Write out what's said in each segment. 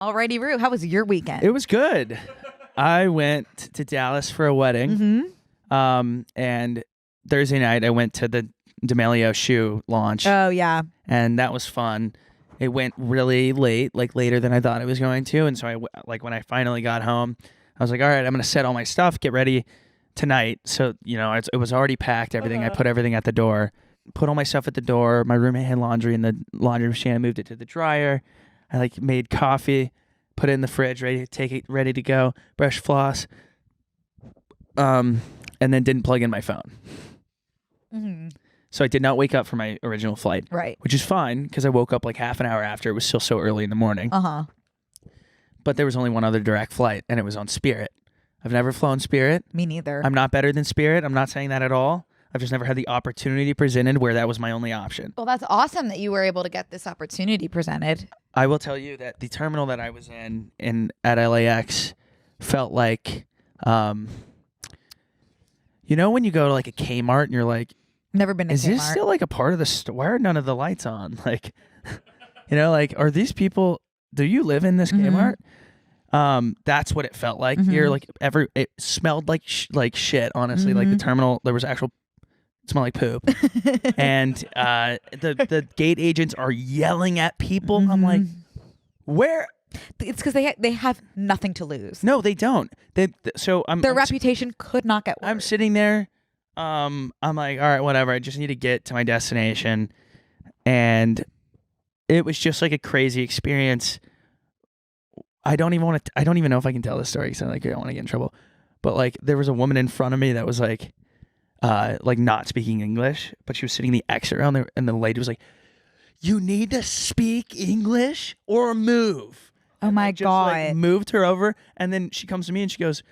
Alrighty, Rue. How was your weekend? It was good. I went to Dallas for a wedding. And Thursday night I went to the D'Amelio shoe launch. Oh, yeah. And that was fun. It went really late, like later than I thought it was going to. And so when I finally got home, I was like, all right, I'm going to set all my stuff, get ready tonight. So, it was already packed, everything. I put everything at the door, put all my stuff at the door. My roommate had laundry in the laundry machine. I moved it to the dryer. I made coffee, put it in the fridge, ready to go, brush, floss, and then didn't plug in my phone. So I did not wake up for my original flight. Right. Which is fine because I woke up like half an hour after. It was still so early in the morning. But there was only one other direct flight, and it was on Spirit. I've never flown Spirit. Me neither. I'm not better than Spirit. I'm not saying that at all. I've just never had the opportunity presented where that was my only option. Well, that's awesome that you were able to get this opportunity presented. I will tell you that the terminal that I was in at LAX felt like, when you go to like a Kmart and you're like, Never been to is Kmart. this still like a part of the store? Why are none of the lights on? Like, are these people, do you live in this Kmart? That's what it felt like here. Like it smelled like shit, honestly. Like the terminal, there was it smelled like poop. And the gate agents are yelling at people. I'm like, where? It's because they have nothing to lose. No, they don't. Their reputation could not get worse. I'm sitting there. I'm like, all right, whatever. I just need to get to my destination. And it was just like a crazy experience. I don't even know if I can tell this story because I don't want to get in trouble. But like, there was a woman in front of me that was like not speaking English, but she was sitting in the exit row, and the lady was like, "You need to speak English or move." Oh my God. Moved her over, and then she comes to me and she goes,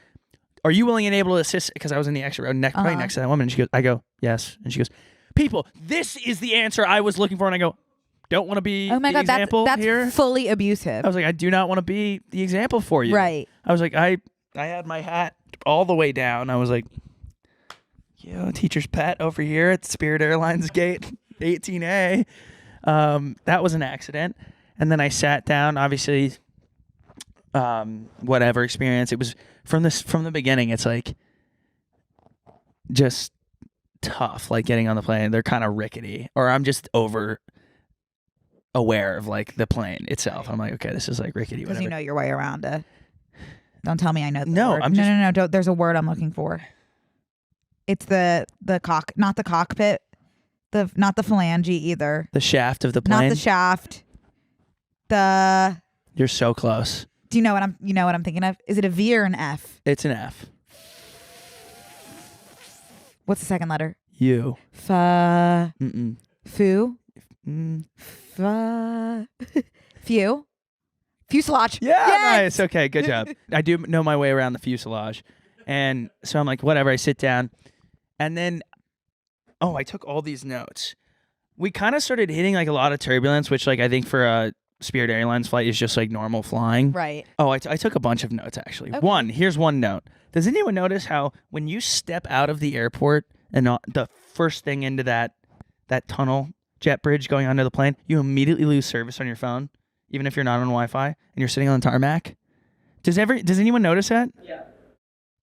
"Are you willing and able to assist?" Because I was in the exit row right next to that woman. And I go, "Yes." And she goes, "People, this is the answer I was looking for." And I go, "Don't want to be oh my the God, example that's here." fully abusive. I was like, "I do not want to be the example for you." Right. I was like, I had my hat all the way down. I was like, teacher's pet over here at Spirit Airlines gate 18A. That was an accident. And then I sat down, obviously, whatever experience. It was from the beginning, it's like just tough, like getting on the plane. They're kind of rickety, or I'm just over aware of like the plane itself. I'm like, okay, this is like rickety, Because whatever. you know your way around it. Don't tell me I know the No, word. I'm just... No. Don't, there's a word I'm looking for. It's the not the cockpit, not the phalange either. The shaft of the plane. Not the shaft. You're so close. Do you know what I'm thinking of? Is it a V or an F? It's an F. What's the second letter? U. Foo. Few. Fuselage. Yeah, yes! nice. Okay, good job. I do know my way around the fuselage. And so I'm like, whatever, I sit down. And then, I took all these notes. We kind of started hitting like a lot of turbulence, which like I think for a Spirit Airlines flight is just like normal flying. Right. Oh, I took a bunch of notes actually. Okay. Here's one note. Does anyone notice how when you step out of the airport and the first thing into that tunnel jet bridge going onto the plane, you immediately lose service on your phone, even if you're not on Wi-Fi and you're sitting on the tarmac? Does anyone notice that? Yeah.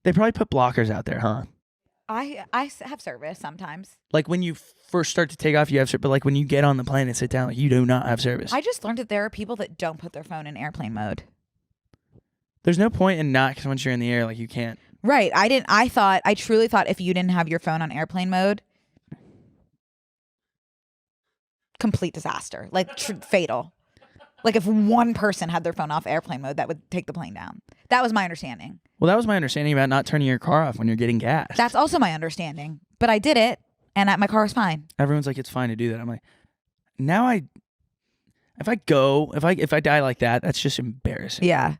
They probably put blockers out there, huh? I have service sometimes. Like when you first start to take off, you have service, but like when you get on the plane and sit down, like, you do not have service. I just learned that there are people that don't put their phone in airplane mode. There's no point in not, because once you're in the air, like you can't. Right. I truly thought if you didn't have your phone on airplane mode, complete disaster, like fatal. Like if one person had their phone off airplane mode, that would take the plane down. That was my understanding. Well, that was my understanding about not turning your car off when you're getting gas. That's also my understanding. But I did it, and my car was fine. Everyone's like, it's fine to do that. I'm like, if I die like that, that's just embarrassing. Yeah.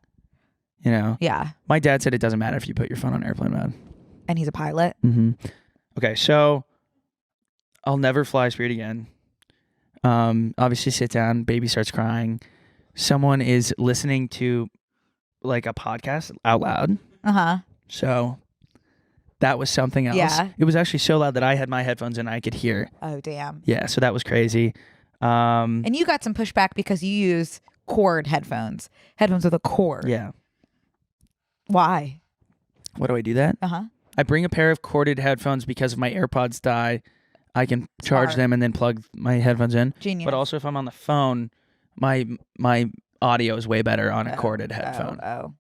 You know? Yeah. My dad said it doesn't matter if you put your phone on airplane mode. And he's a pilot. Mm-hmm. Okay, so I'll never fly Spirit again. Obviously sit down, baby starts crying. Someone is listening to like a podcast out loud. Uh-huh. So that was something else. Yeah. It was actually so loud that I had my headphones in and I could hear. Oh, damn. Yeah, so that was crazy. And you got some pushback because you use cord headphones. Headphones with a cord. Yeah. Why? Why do I do that? I bring a pair of corded headphones because if my AirPods die, I can charge Smart. them and then plug my headphones in. Genius. But also if I'm on the phone, my audio is way better on a corded headphone. Oh.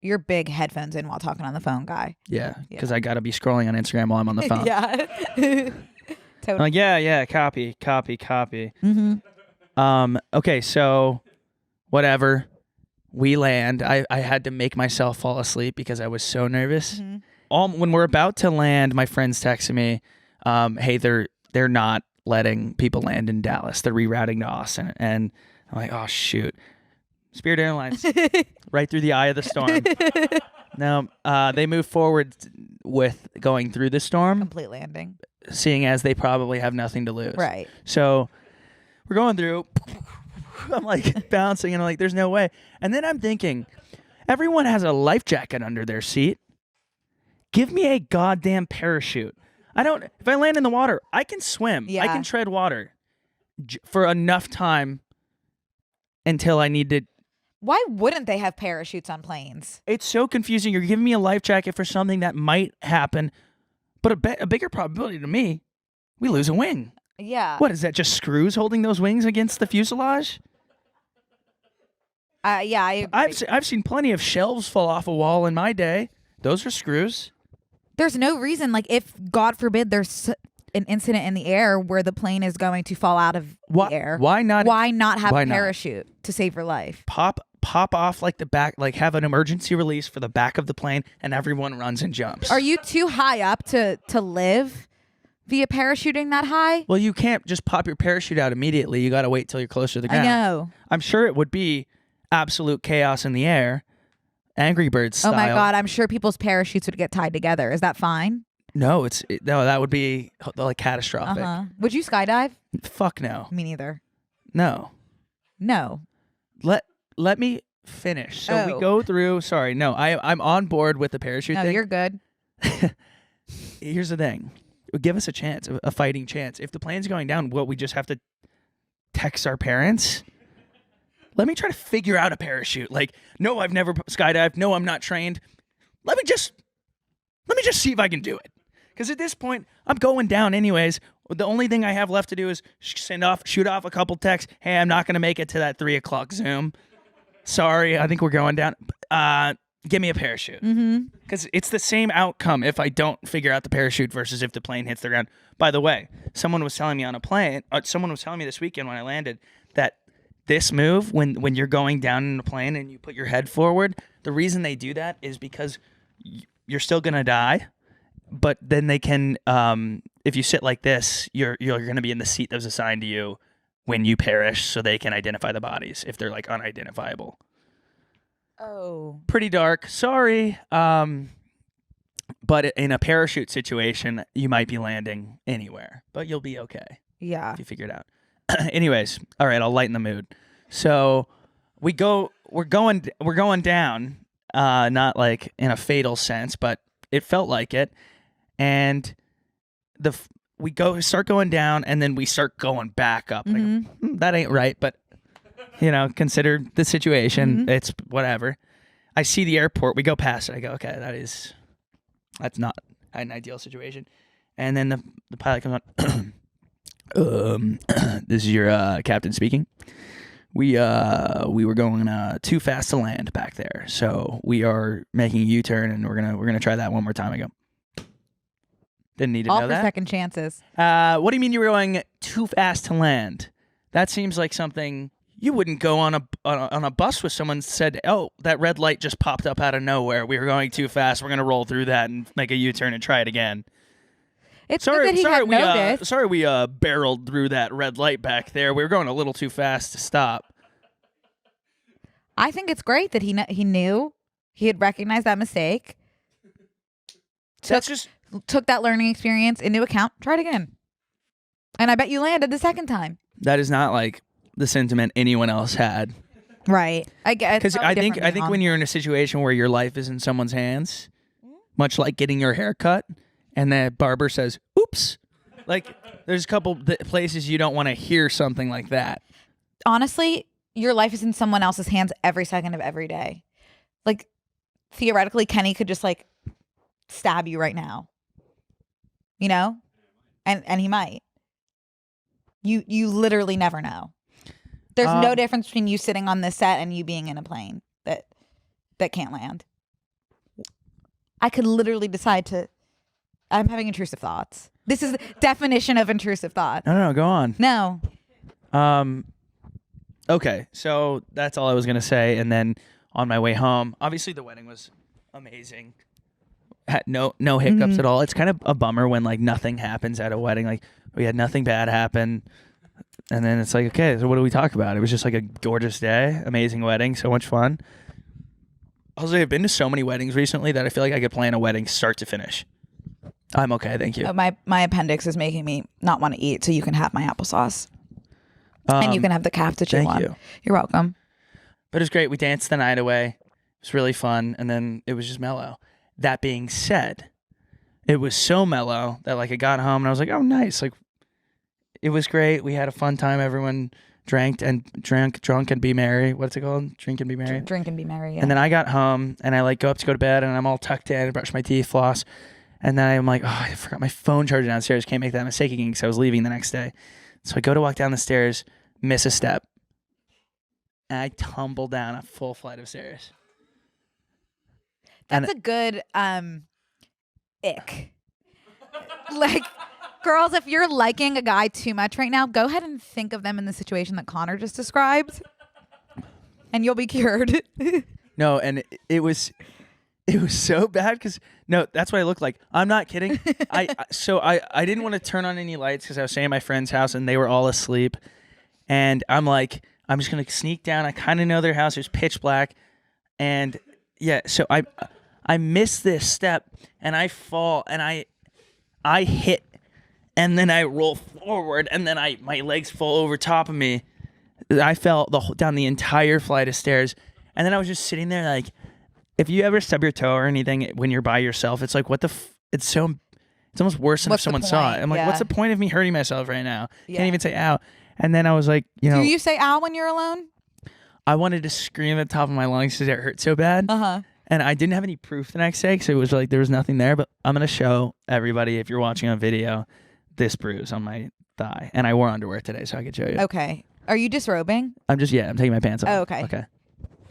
You're big headphones in while talking on the phone guy. Yeah, because I got to be scrolling on Instagram while I'm on the phone. Yeah. I'm like, yeah, copy. Okay, so whatever. We land. I had to make myself fall asleep because I was so nervous. When we're about to land, my friends texted me, hey, they're not letting people land in Dallas. They're rerouting to Austin. And I'm like, oh, shoot. Spirit Airlines, right through the eye of the storm. Now, they move forward with going through the storm. Complete landing. Seeing as they probably have nothing to lose. Right. So we're going through. I'm like bouncing and I'm like, there's no way. And then I'm thinking, everyone has a life jacket under their seat. Give me a goddamn parachute. If I land in the water, I can swim. Yeah. I can tread water for enough time until I need to. Why wouldn't they have parachutes on planes? It's so confusing. You're giving me a life jacket for something that might happen, but a bigger probability to me, we lose a wing. Yeah. What is that? Just screws holding those wings against the fuselage? Yeah, I agree. I've seen plenty of shelves fall off a wall in my day. Those are screws. There's no reason, like, if God forbid there's an incident in the air where the plane is going to fall out of the air. Why not? Why not have why a not? parachute to save your life? Pop off like the back, like have an emergency release for the back of the plane, and everyone runs and jumps. Are you too high up to live via parachuting that high? Well, you can't just pop your parachute out immediately. You got to wait till you're closer to the ground. I know. I'm sure it would be absolute chaos in the air, Angry Birds style. Oh my God, I'm sure people's parachutes would get tied together. Is that fine? No, no, that would be like catastrophic. Would you skydive? Fuck no. Me neither. No. Let me finish. So we go through. Sorry, no, I'm on board with the parachute No, thing. you're good. Here's the thing. Give us a chance, a fighting chance. If the plane's going down, we just have to text our parents? Let me try to figure out a parachute. Like, no, I've never skydived. No, I'm not trained. Let me just see if I can do it. Because at this point, I'm going down anyways. The only thing I have left to do is shoot off a couple texts. Hey, I'm not going to make it to that 3:00 Zoom. Sorry, I think we're going down. Give me a parachute. Because it's the same outcome if I don't figure out the parachute versus if the plane hits the ground. By the way, someone was telling me this weekend when I landed that this move, when you're going down in a plane and you put your head forward, the reason they do that is because you're still going to die. But then they can, if you sit like this, you're going to be in the seat that was assigned to you when you perish, so they can identify the bodies if they're like unidentifiable. Oh. Pretty dark. Sorry. But in a parachute situation, you might be landing anywhere, but you'll be okay. Yeah. If you figure it out. Anyways, all right, I'll lighten the mood. So we're going down, not like in a fatal sense, but it felt like it. And we start going down, and then we start going back up. Like, that ain't right, but consider the situation. It's whatever. I see the airport. We go past it. I go, okay, that's not an ideal situation. And then the pilot comes on. This is your captain speaking. We were going too fast to land back there, so we are making a U-turn, and we're gonna try that one more time. I go. Didn't need to know that. All for second chances. What do you mean you were going too fast to land? That seems like something you wouldn't go on a bus with someone said, "Oh, that red light just popped up out of nowhere. We were going too fast. We're gonna roll through that and make a U-turn and try it again." It's good that he had noticed. Sorry, we barreled through that red light back there. We were going a little too fast to stop. I think it's great that he knew, he had recognized that mistake. Took that learning experience into account, tried again. And I bet you landed the second time. That is not like the sentiment anyone else had. Right. I guess. Because I think when you're in a situation where your life is in someone's hands, much like getting your hair cut, and the barber says, "Oops," like there's a couple places you don't want to hear something like that. Honestly, your life is in someone else's hands every second of every day. Like, theoretically, Kenny could just like stab you right now, you know, and he might. You literally never know. There's no difference between you sitting on this set and you being in a plane that can't land. I could literally decide to. I'm having intrusive thoughts. This is the definition of intrusive thought. No, go on. No. Okay, so that's all I was gonna say, and then on my way home, obviously the wedding was amazing. Had no hiccups at all. It's kind of a bummer when like nothing happens at a wedding. Like we had nothing bad happen, and then it's like, okay, so what do we talk about? It was just like a gorgeous day, amazing wedding, so much fun. Also, I've been to so many weddings recently that I feel like I could plan a wedding start to finish. I'm okay, thank you. My appendix is making me not want to eat, so you can have my applesauce. And you can have the cappuccino. Thank you. You're welcome. But it was great. We danced the night away. It was really fun, and then it was just mellow. That being said, it was so mellow that like I got home and I was like, oh, nice. Like it was great. We had a fun time. Everyone drank and be merry. What's it called? Drink and be merry. Drink and be merry. Yeah. And then I got home and I like go to bed and I'm all tucked in and brush my teeth, floss. And then I'm like, oh, I forgot my phone charger downstairs. Can't make that mistake again because I was leaving the next day. So I go to walk down the stairs, miss a step, and I tumble down a full flight of stairs. That's a good ick. Like, girls, if you're liking a guy too much right now, go ahead and think of them in the situation that Connor just described, and you'll be cured. No, and it was so bad because no, that's what I looked like. I'm not kidding. I didn't want to turn on any lights because I was staying at my friend's house and they were all asleep, and I'm like, I'm just gonna sneak down. I kind of know their house. It was pitch black, and yeah, so I miss this step and I fall and I hit and then I roll forward and then my legs fall over top of me. I fell down the entire flight of stairs, and then I was just sitting there like, if you ever stub your toe or anything when you're by yourself, it's like it's almost worse than if someone saw it. I'm like, what's the point of me hurting myself right now? Yeah. Can't even say ow. And then I was like, do you say ow when you're alone? I wanted to scream at the top of my lungs because it hurt so bad. And I didn't have any proof the next day because it was like there was nothing there. But I'm going to show everybody, if you're watching on video, this bruise on my thigh. And I wore underwear today, so I could show you. Okay. Are you disrobing? I'm taking my pants off. Oh, okay. Okay.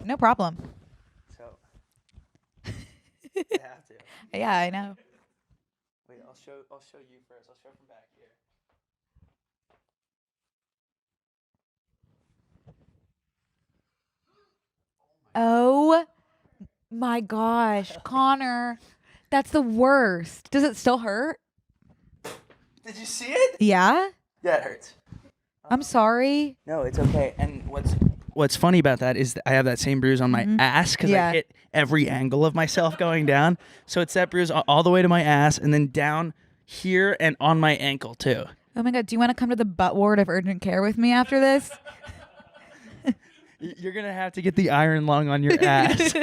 No problem. So, I have to. Yeah, I know. Wait, I'll show you first. I'll show from back here. Oh my gosh, Connor, that's the worst. Does it still hurt? Did you see it? Yeah? Yeah, it hurts. I'm sorry. No, it's okay. And what's funny about that is that I have that same bruise on my ass because I hit every angle of myself going down. So it's that bruise all the way to my ass and then down here and on my ankle too. Oh my God, do you want to come to the butt ward of urgent care with me after this? You're going to have to get the iron lung on your ass.